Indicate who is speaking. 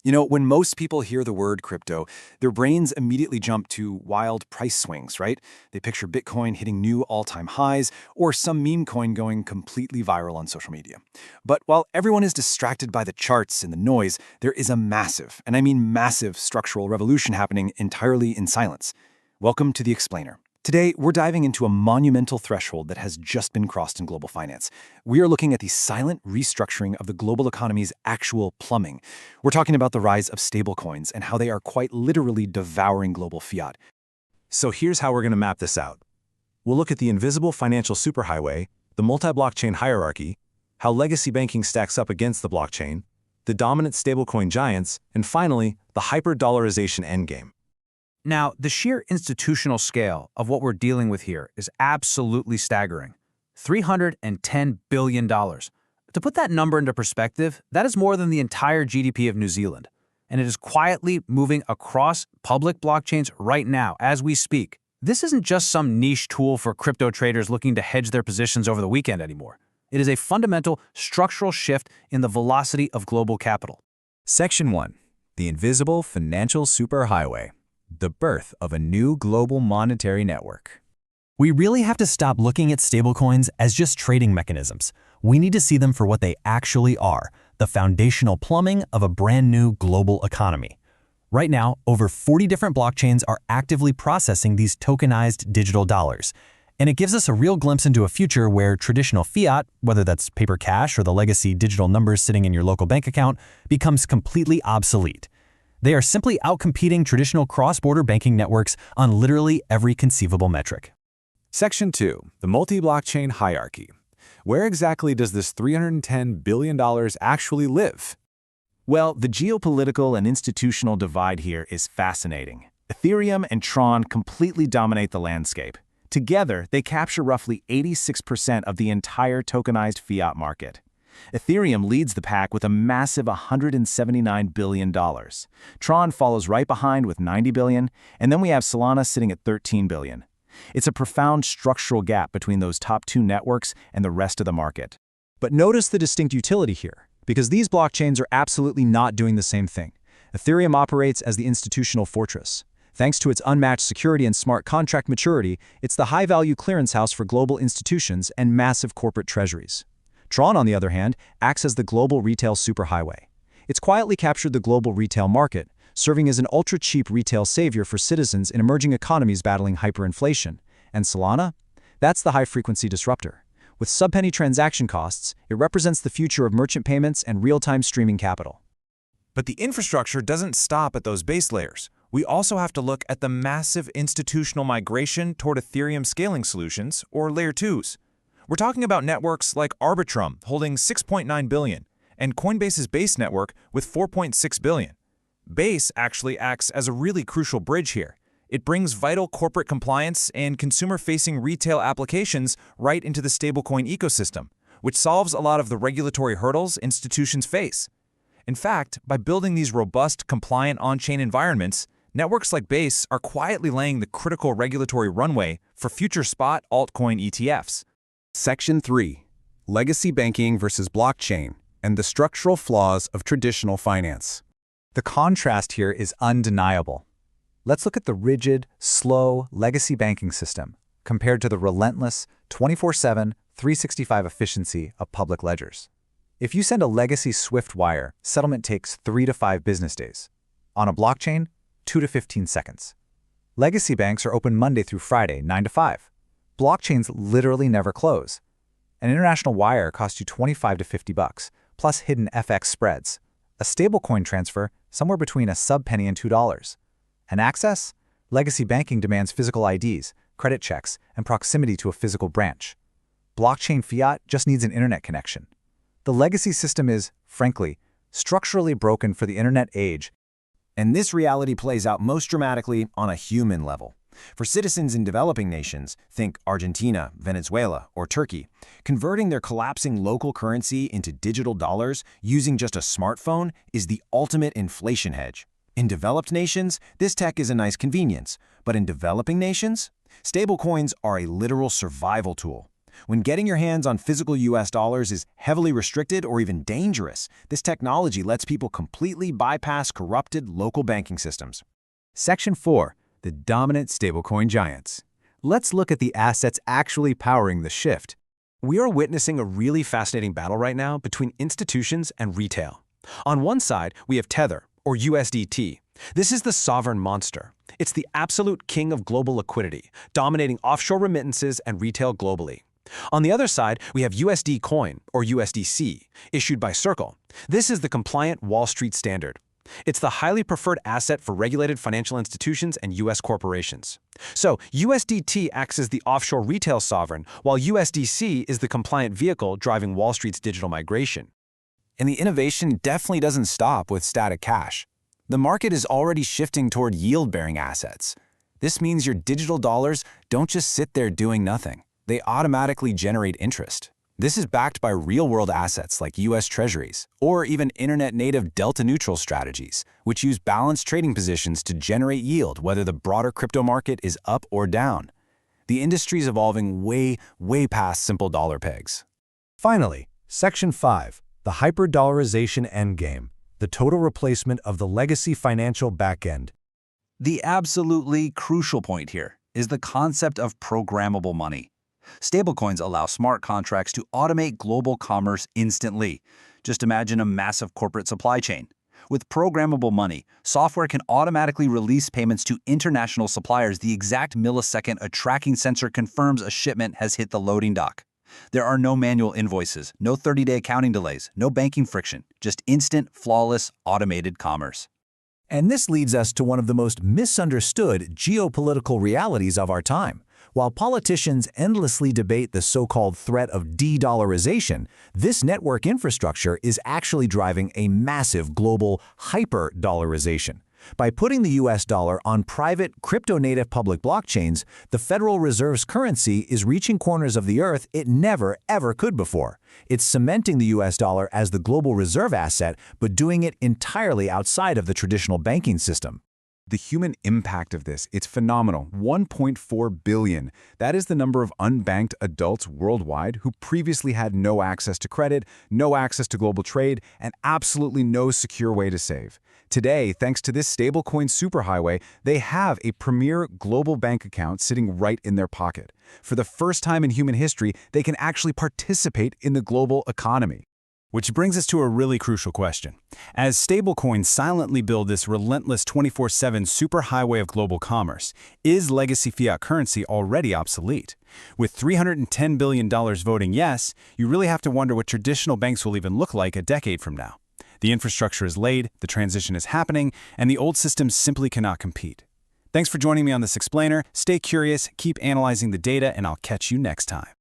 Speaker 1: When most people hear the word crypto, their brains immediately jump to wild price swings, right? They picture Bitcoin hitting new all-time highs or some meme coin going completely viral on social media. But while everyone is distracted by the charts and the noise, there is a massive, and I mean massive, structural revolution happening entirely in silence. Welcome to The Explainer. Today, we're diving into a monumental threshold that has just been crossed in global finance. We are looking at the silent restructuring of the global economy's actual plumbing. We're talking about the rise of stablecoins and how they are quite literally devouring global fiat.
Speaker 2: So here's how we're going to map this out. We'll look at the invisible financial superhighway, the multi-blockchain hierarchy, how legacy banking stacks up against the blockchain, the dominant stablecoin giants, and finally, the hyperdollarization endgame.
Speaker 3: Now, the sheer institutional scale of what we're dealing with here is absolutely staggering. $310 billion. To put that number into perspective, that is more than the entire GDP of New Zealand. And it is quietly moving across public blockchains right now as we speak. This isn't just some niche tool for crypto traders looking to hedge their positions over the weekend anymore. It is a fundamental structural shift in the velocity of global capital.
Speaker 4: Section 1. The invisible financial superhighway. The birth of a new global monetary network. We really have to stop looking at stablecoins as just trading mechanisms. We need to see them for what they actually are, the foundational plumbing of a brand new global economy. Right now, over 40 different blockchains are actively processing these tokenized digital dollars. And it gives us a real glimpse into a future where traditional fiat, whether that's paper cash or the legacy digital numbers sitting in your local bank account, becomes completely obsolete. They are simply outcompeting traditional cross-border banking networks on literally every conceivable metric.
Speaker 2: Section 2. The multi-blockchain hierarchy. Where exactly does this $310 billion actually live?
Speaker 5: Well, the geopolitical and institutional divide here is fascinating. Ethereum and Tron completely dominate the landscape. Together, they capture roughly 86% of the entire tokenized fiat market. Ethereum leads the pack with a massive $179 billion. Tron follows right behind with $90 billion, and then we have Solana sitting at $13 billion. It's a profound structural gap between those top two networks and the rest of the market.
Speaker 4: But notice the distinct utility here, because these blockchains are absolutely not doing the same thing. Ethereum operates as the institutional fortress. Thanks to its unmatched security and smart contract maturity, it's the high-value clearinghouse for global institutions and massive corporate treasuries. Tron, on the other hand, acts as the global retail superhighway. It's quietly captured the global retail market, serving as an ultra-cheap retail savior for citizens in emerging economies battling hyperinflation. And Solana? That's the high-frequency disruptor. With sub-penny transaction costs, it represents the future of merchant payments and real-time streaming capital.
Speaker 2: But the infrastructure doesn't stop at those base layers. We also have to look at the massive institutional migration toward Ethereum scaling solutions, or Layer 2s. We're talking about networks like Arbitrum holding $6.9 billion and Coinbase's Base network with $4.6 billion. Base actually acts as a really crucial bridge here. It brings vital corporate compliance and consumer-facing retail applications right into the stablecoin ecosystem, which solves a lot of the regulatory hurdles institutions face. In fact, by building these robust, compliant on-chain environments, networks like Base are quietly laying the critical regulatory runway for future spot altcoin ETFs.
Speaker 6: Section 3. Legacy banking versus blockchain and the structural flaws of traditional finance.
Speaker 4: The contrast here is undeniable. Let's look at the rigid, slow legacy banking system compared to the relentless 24/7, 365 efficiency of public ledgers. If you send a legacy SWIFT wire, settlement takes 3 to 5 business days. On a blockchain, 2 to 15 seconds. Legacy banks are open Monday through Friday, 9 to 5. Blockchains literally never close. An international wire costs you $25 to $50, plus hidden FX spreads. A stablecoin transfer, somewhere between a sub-penny and $2. And access? Legacy banking demands physical IDs, credit checks, and proximity to a physical branch. Blockchain fiat just needs an internet connection. The legacy system is, frankly, structurally broken for the internet age.
Speaker 5: And this reality plays out most dramatically on a human level. For citizens in developing nations, think Argentina, Venezuela, or Turkey, converting their collapsing local currency into digital dollars using just a smartphone is the ultimate inflation hedge. In developed nations, this tech is a nice convenience, but in developing nations, stablecoins are a literal survival tool. When getting your hands on physical US dollars is heavily restricted or even dangerous, this technology lets people completely bypass corrupted local banking systems.
Speaker 4: Section 4. The dominant stablecoin giants. Let's look at the assets actually powering the shift.
Speaker 1: We are witnessing a really fascinating battle right now between institutions and retail. On one side, we have Tether, or USDT. This is the sovereign monster. It's the absolute king of global liquidity, dominating offshore remittances and retail globally. On the other side, we have USD Coin, or USDC, issued by Circle. This is the compliant Wall Street standard. It's the highly preferred asset for regulated financial institutions and U.S. corporations. So, USDT acts as the offshore retail sovereign, while USDC is the compliant vehicle driving Wall Street's digital migration.
Speaker 5: And the innovation definitely doesn't stop with static cash. The market is already shifting toward yield-bearing assets. This means your digital dollars don't just sit there doing nothing. They automatically generate interest. This is backed by real-world assets like U.S. Treasuries, or even internet-native delta-neutral strategies, which use balanced trading positions to generate yield whether the broader crypto market is up or down. The industry is evolving way past simple dollar pegs.
Speaker 7: Finally, Section 5, the hyperdollarization endgame, the total replacement of the legacy financial backend.
Speaker 3: The absolutely crucial point here is the concept of programmable money. Stablecoins allow smart contracts to automate global commerce instantly. Just imagine a massive corporate supply chain. With programmable money, software can automatically release payments to international suppliers the exact millisecond a tracking sensor confirms a shipment has hit the loading dock. There are no manual invoices, no 30-day accounting delays, no banking friction, just instant, flawless, automated commerce.
Speaker 7: And this leads us to one of the most misunderstood geopolitical realities of our time. While politicians endlessly debate the so-called threat of de-dollarization, this network infrastructure is actually driving a massive global hyper-dollarization. By putting the US dollar on private, crypto-native public blockchains, the Federal Reserve's currency is reaching corners of the earth it never, ever could before. It's cementing the US dollar as the global reserve asset, but doing it entirely outside of the traditional banking system.
Speaker 6: The human impact of this, it's phenomenal. 1.4 billion. That is the number of unbanked adults worldwide who previously had no access to credit, no access to global trade, and absolutely no secure way to save. Today, thanks to this stablecoin superhighway, they have a premier global bank account sitting right in their pocket. For the first time in human history, they can actually participate in the global economy.
Speaker 5: Which brings us to a really crucial question. As stablecoins silently build this relentless 24/7 superhighway of global commerce, is legacy fiat currency already obsolete? With $310 billion voting yes, you really have to wonder what traditional banks will even look like a decade from now. The infrastructure is laid, the transition is happening, and the old systems simply cannot compete. Thanks for joining me on this explainer. Stay curious, keep analyzing the data, and I'll catch you next time.